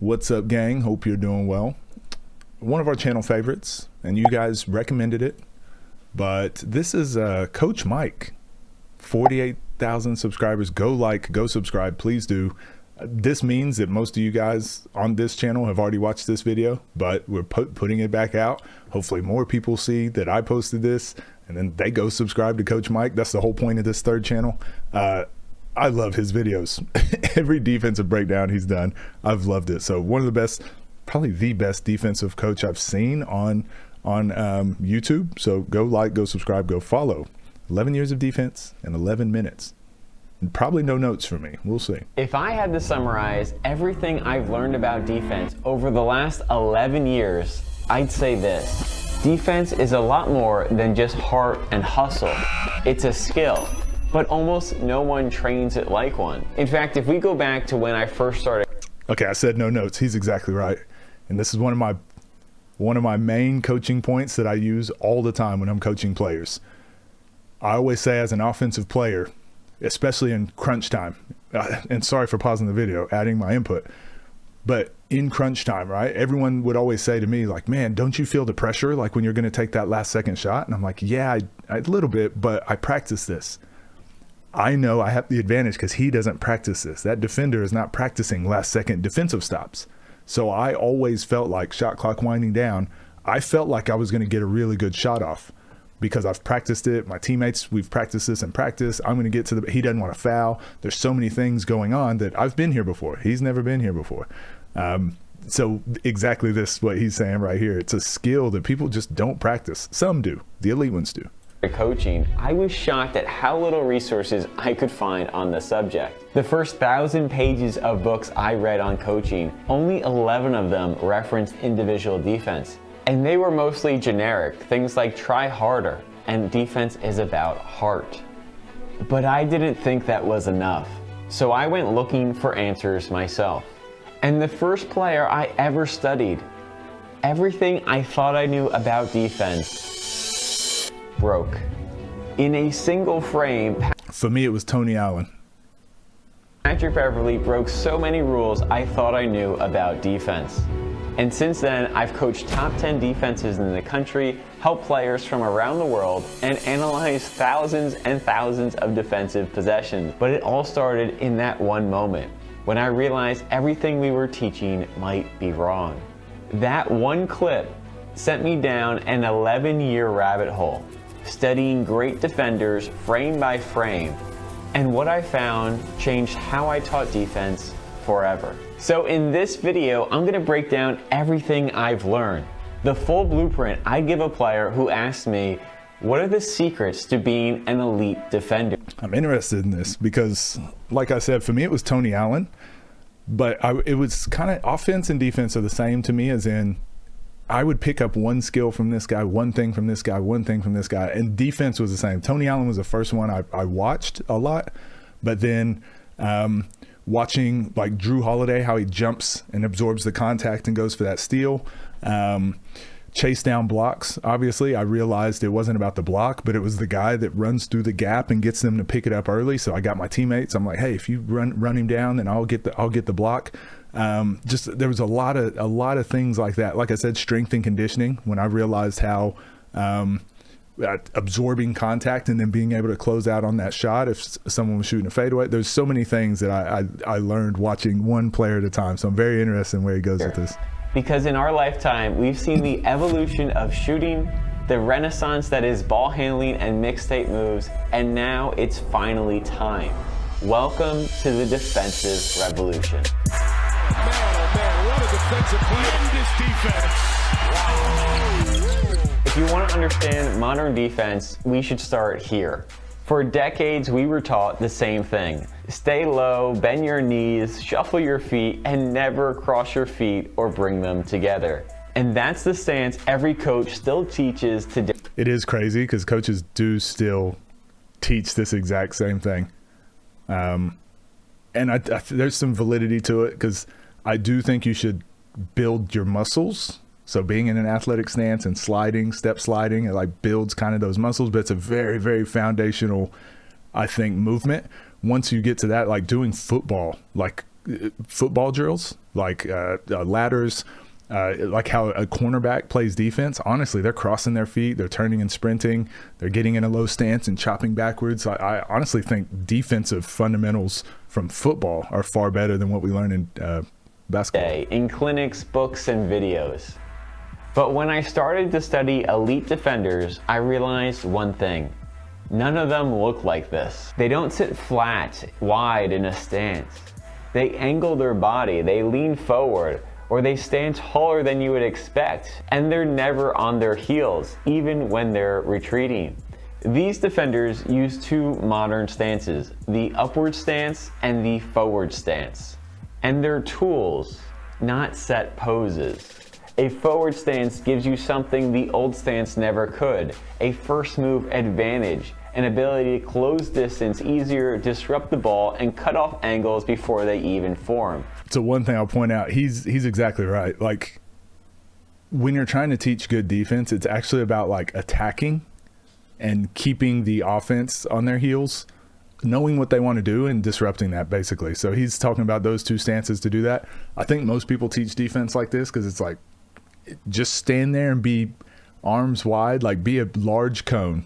What's up, gang? Hope you're doing well. One of our channel favorites, and you guys recommended it, but this is Coach Mike. 48,000 subscribers. Go like, go subscribe, please do. This means that most of you guys on this channel have already watched this video, but we're putting it back out. Hopefully more people see that I posted this and then they go subscribe to Coach Mike. That's the whole point of this third channel. I love his videos. Every defensive breakdown he's done, I've loved it. So one of the best, probably the best defensive coach I've seen on YouTube. So go like, go subscribe, go follow. 11 years of defense in 11 minutes. And probably no notes for me. We'll see. If I had to summarize everything I've learned about defense over the last 11 years, I'd say this. Defense is a lot more than just heart and hustle. It's a skill, but almost no one trains it like one. In fact, if we go back to when I first started. Okay, I said no notes. He's exactly right. And this is one of my main coaching points that I use all the time when I'm coaching players. I always say, as an offensive player, especially in crunch time, and sorry for pausing the video, adding my input, but in crunch time, right? Everyone would always say to me, like, man, don't you feel the pressure like when you're going to take that last second shot? And I'm like, yeah, a little bit, but I practice this. I know I have the advantage because he doesn't practice this. That defender is not practicing last second defensive stops. So I always felt like, shot clock winding down, I felt like I was going to get a really good shot off because I've practiced it. My teammates, we've practiced this in practice. I'm going to get to he doesn't want to foul. There's so many things going on that I've been here before. He's never been here before. So exactly this, what he's saying right here. It's a skill that people just don't practice. Some do. The elite ones do. Coaching, I was shocked at how little resources I could find on the subject. The first 1,000 pages of books I read on coaching, only 11 of them referenced individual defense. And they were mostly generic, things like try harder, and defense is about heart. But I didn't think that was enough. So I went looking for answers myself. And the first player I ever studied, everything I thought I knew about defense broke. In a single frame, for me, it was Tony Allen. Patrick Beverly broke so many rules I thought I knew about defense. And since then, I've coached top 10 defenses in the country, helped players from around the world, and analyzed thousands and thousands of defensive possessions. But it all started in that one moment, when I realized everything we were teaching might be wrong. That one clip sent me down an 11-year rabbit hole, studying great defenders frame by frame. And what I found changed how I taught defense forever. So in this video, I'm going to break down everything I've learned. The full blueprint I'd give a player who asked me, what are the secrets to being an elite defender? I'm interested in this because, like I said, for me it was Tony Allen, but it was kind of offense and defense are the same to me, as in I would pick up one skill from this guy, one thing from this guy, one thing from this guy, and defense was the same. Tony Allen was the first one I watched a lot, but then watching like Drew Holiday, how he jumps and absorbs the contact and goes for that steal. Chase down blocks. Obviously, I realized it wasn't about the block, but it was the guy that runs through the gap and gets them to pick it up early. So I got my teammates. I'm like, hey, if you run him down, then I'll get the block. Just there was a lot of things like that. Like I said, strength and conditioning. When I realized how absorbing contact and then being able to close out on that shot if someone was shooting a fadeaway. There's so many things that I learned watching one player at a time. So I'm very interested in where he goes with this. Because in our lifetime, we've seen the evolution of shooting, the renaissance that is ball handling and mixtape moves, and now it's finally time. Welcome to the defensive revolution. Man, oh man, what a defensive play. Tremendous defense. Wow. If you want to understand modern defense, we should start here. For decades, we were taught the same thing. Stay low, bend your knees, shuffle your feet, and never cross your feet or bring them together. And that's the stance every coach still teaches today. It is crazy because coaches do still teach this exact same thing. And there's some validity to it because I do think you should build your muscles. So being in an athletic stance and sliding, step sliding, it like builds kind of those muscles, but it's a very, very foundational, I think, movement. Once you get to that, like doing football, like football drills, like ladders, like how a cornerback plays defense. Honestly, they're crossing their feet, they're turning and sprinting, they're getting in a low stance and chopping backwards. I honestly think defensive fundamentals from football are far better than what we learn in basketball. In clinics, books, and videos. But when I started to study elite defenders, I realized one thing. None of them look like this. They don't sit flat, wide in a stance. They angle their body, they lean forward, or they stand taller than you would expect, and they're never on their heels, even when they're retreating. These defenders use two modern stances, the upward stance and the forward stance. And they're tools, not set poses. A forward stance gives you something the old stance never could, a first move advantage, an ability to close distance easier, disrupt the ball, and cut off angles before they even form. So one thing I'll point out, he's exactly right. Like, when you're trying to teach good defense, it's actually about like attacking and keeping the offense on their heels, knowing what they want to do and disrupting that, basically. So he's talking about those two stances to do that. I think most people teach defense like this because it's like, just stand there and be arms wide, like be a large cone.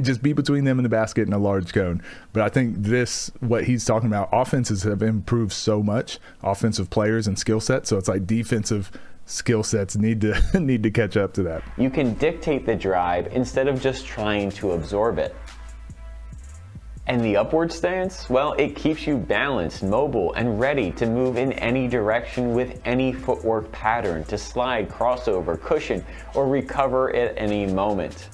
Just be between them and the basket in a large cone. But I think this, what he's talking about, offenses have improved so much, offensive players and skill sets. So it's like defensive skill sets need to catch up to that. You can dictate the drive instead of just trying to absorb it. And the upward stance, well, it keeps you balanced, mobile, and ready to move in any direction with any footwork pattern to slide, crossover, cushion, or recover at any moment.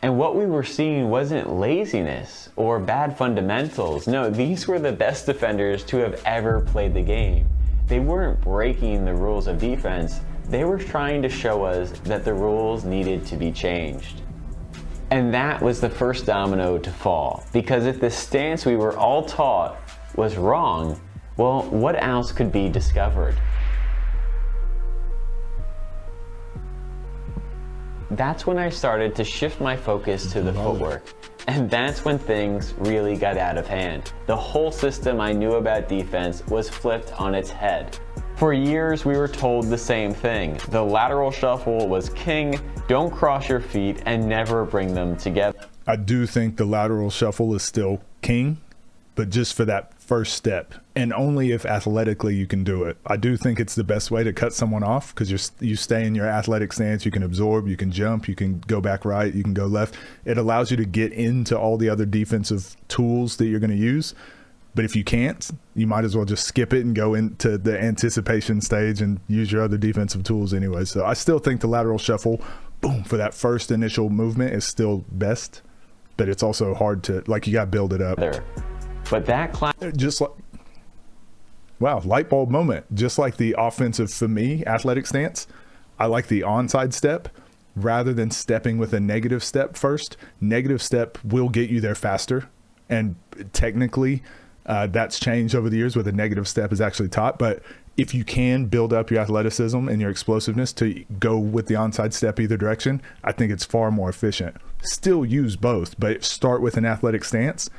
And what we were seeing wasn't laziness or bad fundamentals. No, these were the best defenders to have ever played the game. They weren't breaking the rules of defense. They were trying to show us that the rules needed to be changed. And that was the first domino to fall, because if the stance we were all taught was wrong, well, what else could be discovered? That's when I started to shift my focus to the footwork. And that's when things really got out of hand. The whole system I knew about defense was flipped on its head. For years, we were told the same thing. The lateral shuffle was king, don't cross your feet, and never bring them together. I do think the lateral shuffle is still king, but just for that first step, and only if athletically you can do it. I do think it's the best way to cut someone off, because you stay in your athletic stance, you can absorb, you can jump, you can go back right, you can go left. It allows you to get into all the other defensive tools that you're going to use. But if you can't, you might as well just skip it and go into the anticipation stage and use your other defensive tools anyway. So I still think the lateral shuffle, boom, for that first initial movement is still best, but it's also hard to, like, you got to build it up. But that class, just like, wow, light bulb moment. Just like the offensive, for me, athletic stance, I like the onside step rather than stepping with a negative step first. Negative step will get you there faster, and technically, that's changed over the years where the negative step is actually taught. But if you can build up your athleticism and your explosiveness to go with the onside step either direction, I think it's far more efficient. Still use both, but start with an athletic stance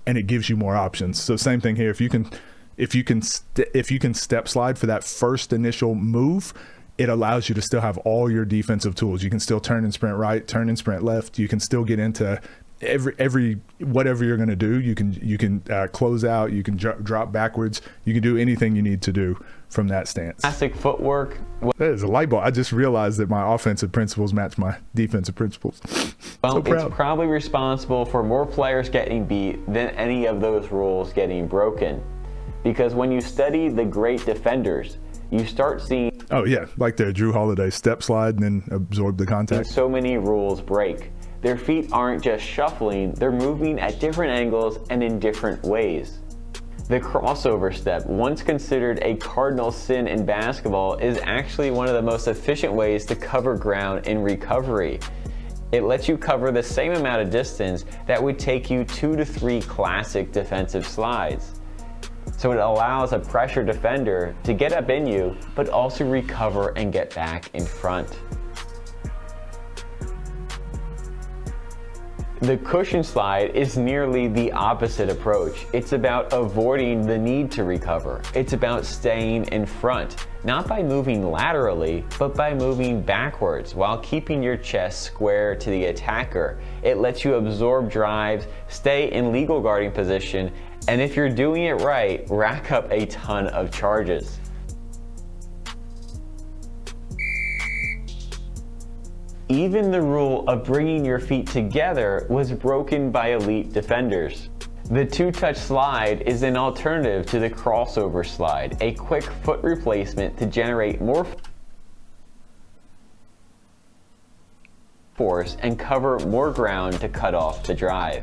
and it gives you more options. So same thing here. If you can step slide for that first initial move, it allows you to still have all your defensive tools. You can still turn and sprint right, turn and sprint left. You can still get into every whatever you're going to do. You can close out, you can drop backwards, you can do anything you need to do from that stance. classic footwork. That is a light bulb. I just realized that my offensive principles match my defensive principles. Well, So proud. it's probably responsible for more players getting beat than any of those rules getting broken. Because when you study the great defenders, you start seeing Oh yeah, like the Drew Holiday step slide and then absorb the contact. so many rules break. Their feet aren't just shuffling, they're moving at different angles and in different ways. The crossover step, once considered a cardinal sin in basketball, is actually one of the most efficient ways to cover ground in recovery. It lets you cover the same amount of distance that would take you 2 to 3 classic defensive slides. So it allows a pressure defender to get up in you, but also recover and get back in front. The cushion slide is nearly the opposite approach. It's about avoiding the need to recover. It's about staying in front, not by moving laterally, but by moving backwards while keeping your chest square to the attacker. It lets you absorb drives, stay in legal guarding position, and if you're doing it right, rack up a ton of charges. Even the rule of bringing your feet together was broken by elite defenders. The two-touch slide is an alternative to the crossover slide, a quick foot replacement to generate more force and cover more ground to cut off the drive.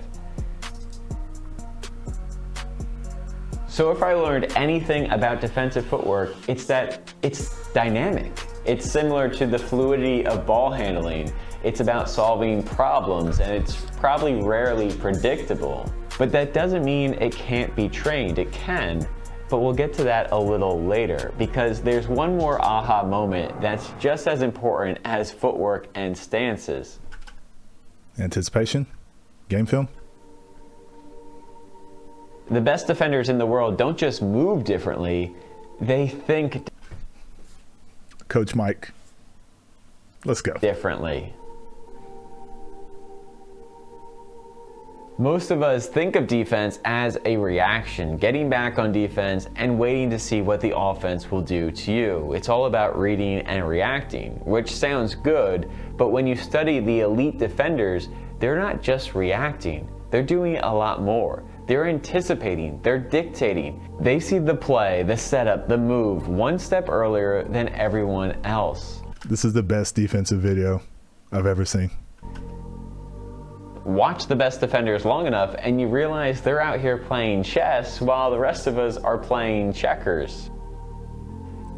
So if I learned anything about defensive footwork, it's that it's dynamic. It's similar to the fluidity of ball handling. It's about solving problems, and it's probably rarely predictable. But that doesn't mean it can't be trained. It can, but we'll get to that a little later, because there's one more aha moment that's just as important as footwork and stances. Anticipation? Game film? The best defenders in the world don't just move differently, they think Coach Mike, let's go. differently. Most of us think of defense as a reaction, getting back on defense and waiting to see what the offense will do to you. It's all about reading and reacting, which sounds good, but when you study the elite defenders, they're not just reacting, they're doing a lot more. They're anticipating, they're dictating. They see the play, the setup, the move one step earlier than everyone else. This is the best defensive video I've ever seen. Watch the best defenders long enough and you realize they're out here playing chess while the rest of us are playing checkers.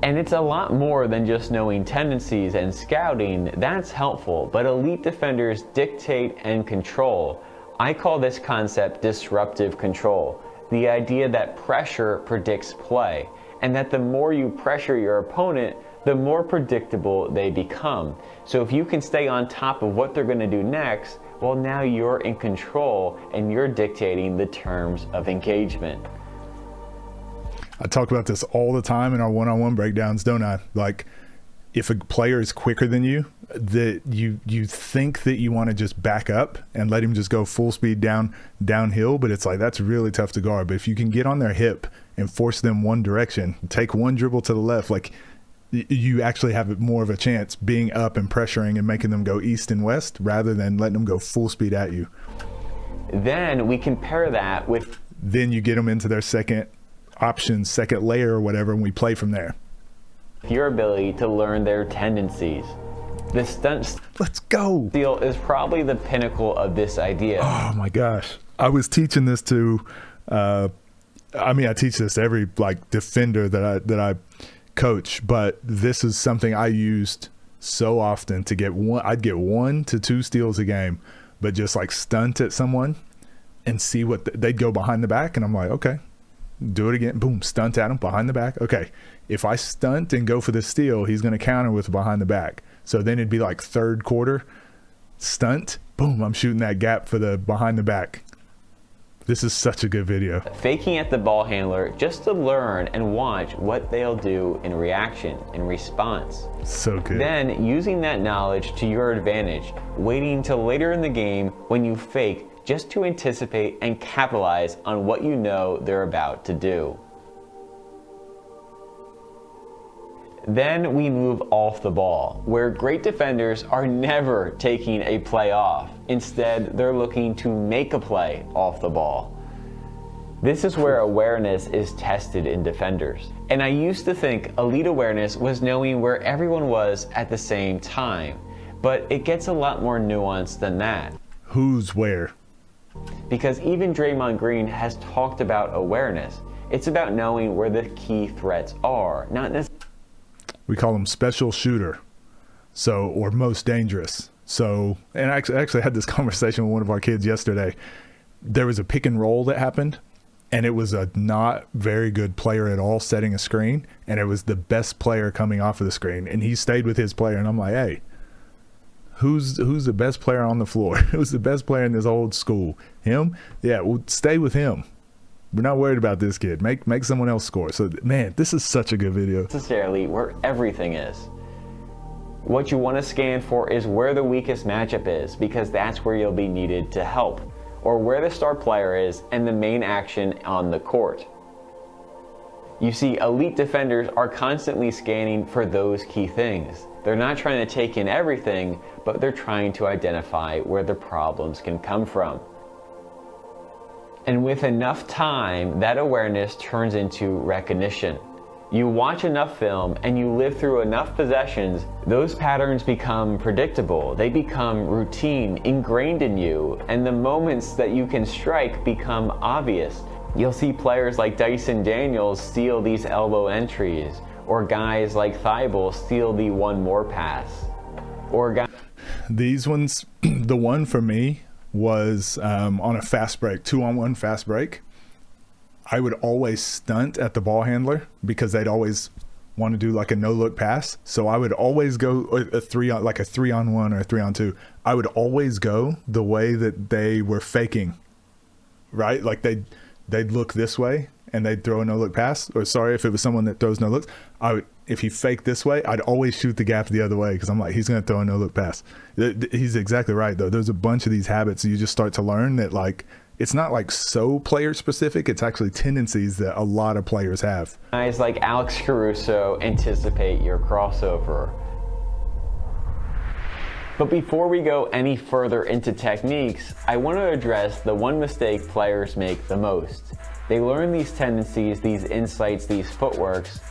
And it's a lot more than just knowing tendencies and scouting. That's helpful, but elite defenders dictate and control. I call this concept disruptive control, the idea that pressure predicts play, and that the more you pressure your opponent, the more predictable they become. So if you can stay on top of what they're going to do next, well, now you're in control and you're dictating the terms of engagement. I talk about this all the time in our one-on-one breakdowns, don't I? Like, if a player is quicker than you, that you think that you want to just back up and let him just go full speed downhill, but it's like that's really tough to guard. But if you can get on their hip and force them one direction, take one dribble to the left, like you actually have more of a chance being up and pressuring and making them go east and west rather than letting them go full speed at you. Then we can pair that with, then you get them into their second option, second layer or whatever, and we play from there. your ability to learn their tendencies. The stunt Let's go. steal is probably the pinnacle of this idea. Oh my gosh. I was teaching this to, I teach this to every defender that I coach, but this is something I used so often to get one. I'd get 1 to 2 steals a game, but just stunt at someone and see what they'd go behind the back. And I'm like, okay, do it again. Boom, stunt at him behind the back. Okay. If I stunt and go for the steal, he's going to counter with behind the back. So then it'd be third quarter stunt. Boom, I'm shooting that gap for the behind the back. This is such a good video. Faking at the ball handler just to learn and watch what they'll do in reaction, in response. So good. Then using that knowledge to your advantage, waiting till later in the game when you fake just to anticipate and capitalize on what you know they're about to do. Then we move off the ball, where great defenders are never taking a play off. Instead, they're looking to make a play off the ball. This is where awareness is tested in defenders. And I used to think elite awareness was knowing where everyone was at the same time, but it gets a lot more nuanced than that. Who's where? Because even Draymond Green has talked about awareness. It's about knowing where the key threats are, not necessarily. We call them special shooter, or most dangerous. So, and I actually had this conversation with one of our kids yesterday. There was a pick and roll that happened, and it was a not very good player at all setting a screen, and it was the best player coming off of the screen, and he stayed with his player. And I'm like, hey, who's the best player on the floor? Who's the best player in this old school? Him? Yeah, well, stay with him. We're not worried about this kid. Make someone else score. So, man, this is such a good video. Necessarily where everything is. What you want to scan for is where the weakest matchup is, because that's where you'll be needed to help, or where the star player is and the main action on the court. You see, elite defenders are constantly scanning for those key things. They're not trying to take in everything, but they're trying to identify where the problems can come from. And with enough time, that awareness turns into recognition. You watch enough film and you live through enough possessions, those patterns become predictable. They become routine, ingrained in you, and the moments that you can strike become obvious. You'll see players like Dyson Daniels steal these elbow entries, or guys like Thibault steal the one more pass, or guys. These ones, the one for me was on a fast break, 2-on-1 fast break. I would always stunt at the ball handler because they'd always want to do like a no-look pass. So I would always go like a 3-on-1 or a 3-on-2. I would always go the way that they were faking, right? Like they'd look this way and they'd throw a no-look pass. Or sorry, if it was someone that throws no-looks, if he faked this way, I'd always shoot the gap the other way because I'm like, he's going to throw a no-look pass. He's exactly right, though. There's a bunch of these habits you just start to learn that, like, it's not like so player specific. It's actually tendencies that a lot of players have. Guys like Alex Caruso anticipate your crossover. But before we go any further into techniques, I want to address the one mistake players make the most. They learn these tendencies, these insights, these footworks,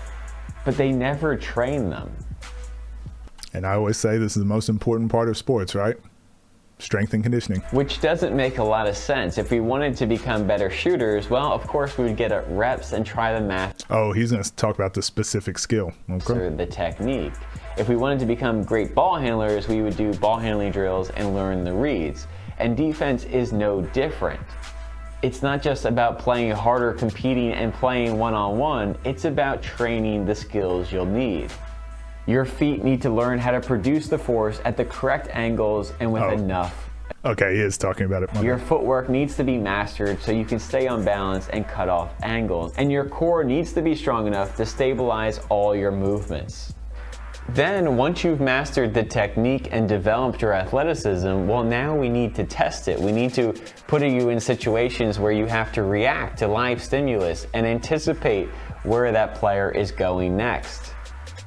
but they never train them. And I always say this is the most important part of sports, right? Strength and conditioning. Which doesn't make a lot of sense. If we wanted to become better shooters, well, of course we would get at reps and try to master. Oh, he's going to talk about the specific skill. Okay. The technique. If we wanted to become great ball handlers, we would do ball handling drills and learn the reads. And defense is no different. It's not just about playing harder, competing, and playing one-on-one. It's about training the skills you'll need. Your feet need to learn how to produce the force at the correct angles and with enough. Okay, he is talking about it. Your footwork needs to be mastered so you can stay on balance and cut off angles. And your core needs to be strong enough to stabilize all your movements. Then, once you've mastered the technique and developed your athleticism, well, now we need to test it. We need to put you in situations where you have to react to live stimulus and anticipate where that player is going next.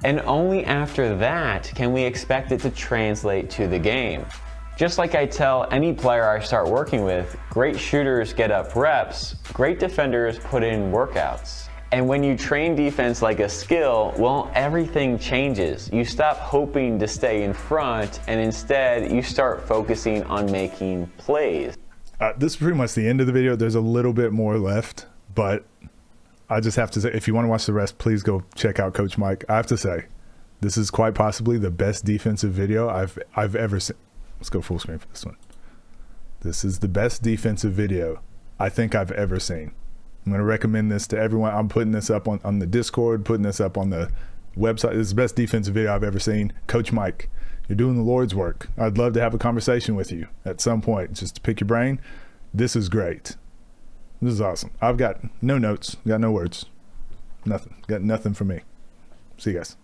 And only after that can we expect it to translate to the game. Just like I tell any player I start working with, great shooters get up reps, great defenders put in workouts. And when you train defense like a skill, well, everything changes. You stop hoping to stay in front, and instead you start focusing on making plays. This is pretty much the end of the video. There's a little bit more left, but I just have to say, if you want to watch the rest, please go check out Coach Mike. I have to say, this is quite possibly the best defensive video I've ever seen. Let's go full screen for this one. This is the best defensive video I think I've ever seen. I'm going to recommend this to everyone. I'm putting this up on the Discord, putting this up on the website. This is the best defensive video I've ever seen. Coach Mike, you're doing the Lord's work. I'd love to have a conversation with you at some point, just to pick your brain. This is great. This is awesome. I've got no notes, got no words, nothing. Got nothing for me. See you guys.